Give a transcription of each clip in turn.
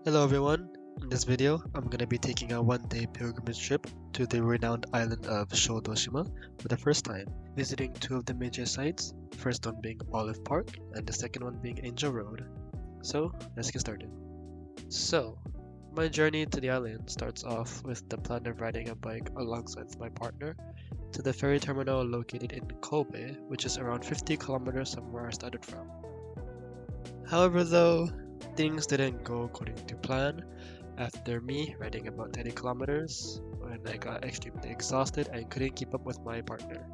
Hello everyone, in this video I'm going to be taking a one-day pilgrimage trip to the renowned island of Shodoshima for the first time, visiting two of the major sites, the first one being Olive Park and the second one being Angel Road. So let's get started. So, my journey to the island starts off with the plan of riding a bike alongside my partner to the ferry terminal located in Kobe, which is around 50 kilometers from where I started from. However though, things didn't go according to plan. After me riding about 30 kilometers, when I got extremely exhausted and couldn't keep up with my partner.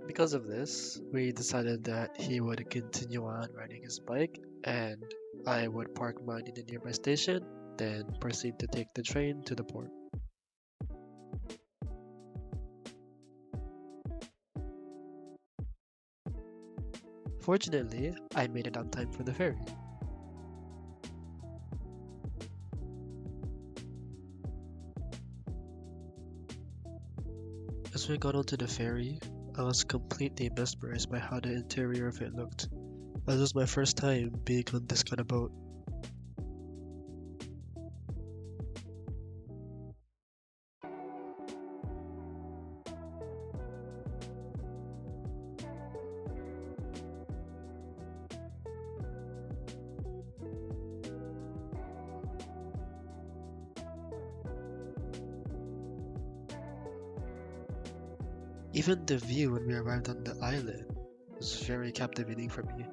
Because of this, we decided that he would continue on riding his bike and I would park mine in a nearby station, then proceed to take the train to the port. Fortunately, I made it on time for the ferry. As we got onto the ferry, I was completely mesmerized by how the interior of it looked. As it was my first time being on this kind of boat. Even the view when we arrived on the island was very captivating for me.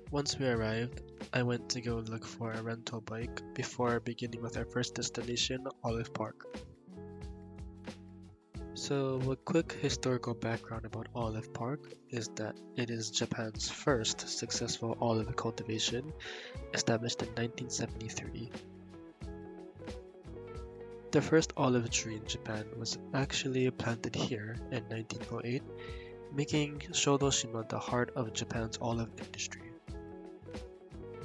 Once we arrived, I went to go look for a rental bike before beginning with our first destination, Olive Park. So, a quick historical background about Olive Park is that it is Japan's first successful olive cultivation, established in 1973. The first olive tree in Japan was actually planted here in 1908, making Shodoshima the heart of Japan's olive industry.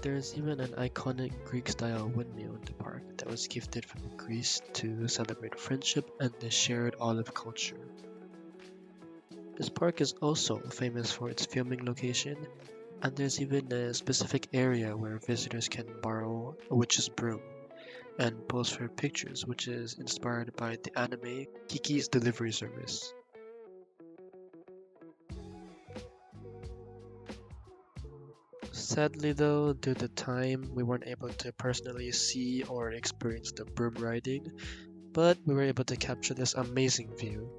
There's even an iconic Greek-style windmill in the park that was gifted from Greece to celebrate friendship and the shared olive culture. This park is also famous for its filming location, and there's even a specific area where visitors can borrow a witch's broom and pose for pictures, which is inspired by the anime Kiki's Delivery Service. Sadly though, due to time, we weren't able to personally see or experience the broom riding, but we were able to capture this amazing view.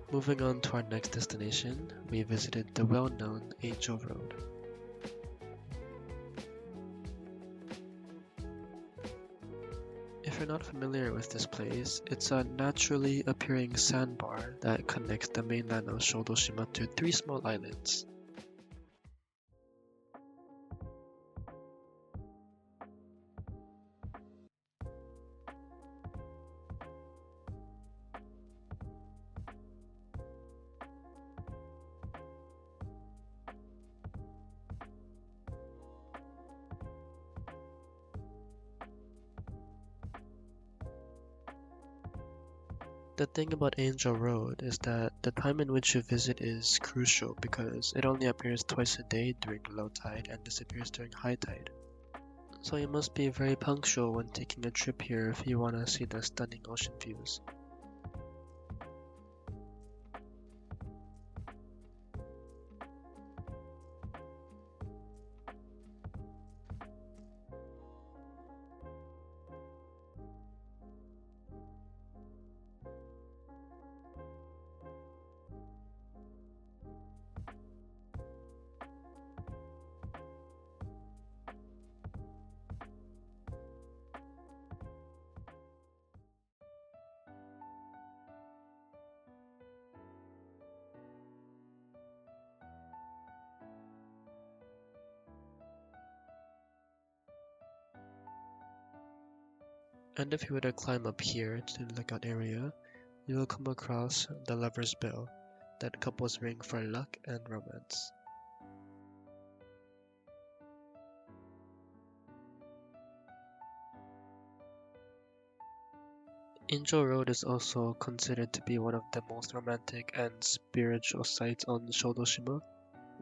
Moving on to our next destination, we visited the well-known Angel Road. If you're not familiar with this place, it's a naturally appearing sandbar that connects the mainland of Shodoshima to three small islands. The thing about Angel Road is that the time in which you visit is crucial because it only appears twice a day during low tide and disappears during high tide. So you must be very punctual when taking a trip here if you want to see the stunning ocean views. And if you were to climb up here to the lookout area, you will come across the Lover's Bell, that couples ring for luck and romance. Angel Road is also considered to be one of the most romantic and spiritual sites on Shodoshima,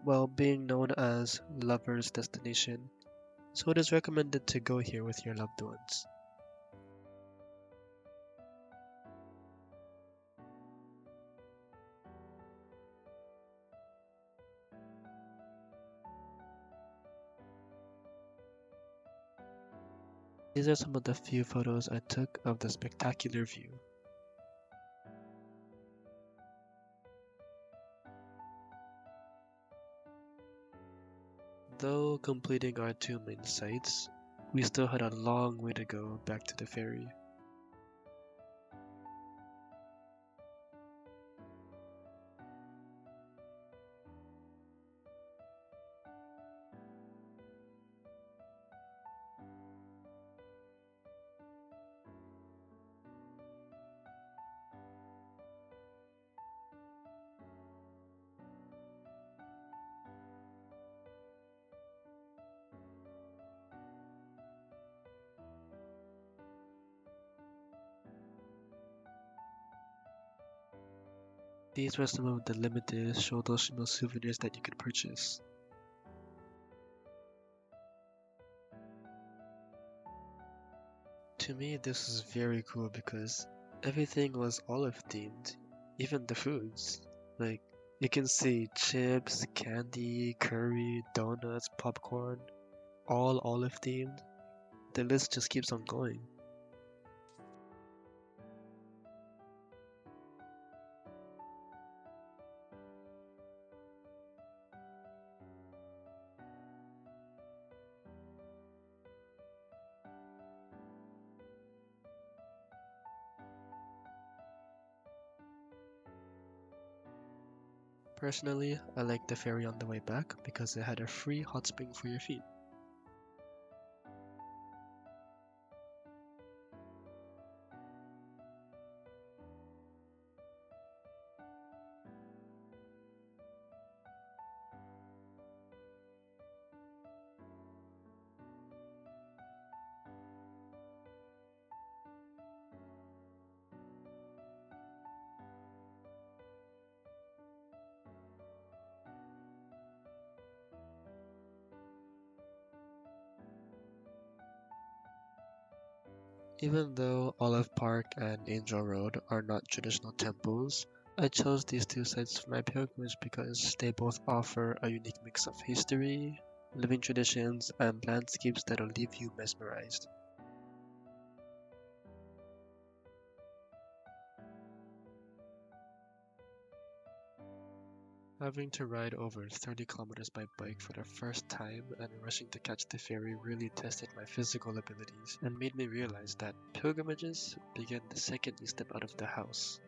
while being known as Lover's Destination, so it is recommended to go here with your loved ones. These are some of the few photos I took of the spectacular view. Though completing our two main sites, we still had a long way to go back to the ferry. These were some of the limited Shodoshima souvenirs that you could purchase. To me, this is very cool because everything was olive themed, even the foods. Like, you can see chips, candy, curry, donuts, popcorn, all olive themed. The list just keeps on going. Personally, I liked the ferry on the way back because it had a free hot spring for your feet. Even though Olive Park and Angel Road are not traditional temples, I chose these two sites for my pilgrimage because they both offer a unique mix of history, living traditions, and landscapes that'll leave you mesmerized. Having to ride over 30 kilometers by bike for the first time and rushing to catch the ferry really tested my physical abilities and made me realize that pilgrimages begin the second you step out of the house.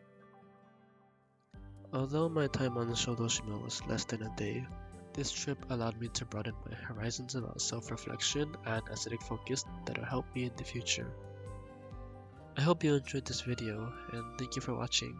Although my time on Shodoshima was less than a day, this trip allowed me to broaden my horizons about self-reflection and aesthetic focus that'll help me in the future. I hope you enjoyed this video and thank you for watching.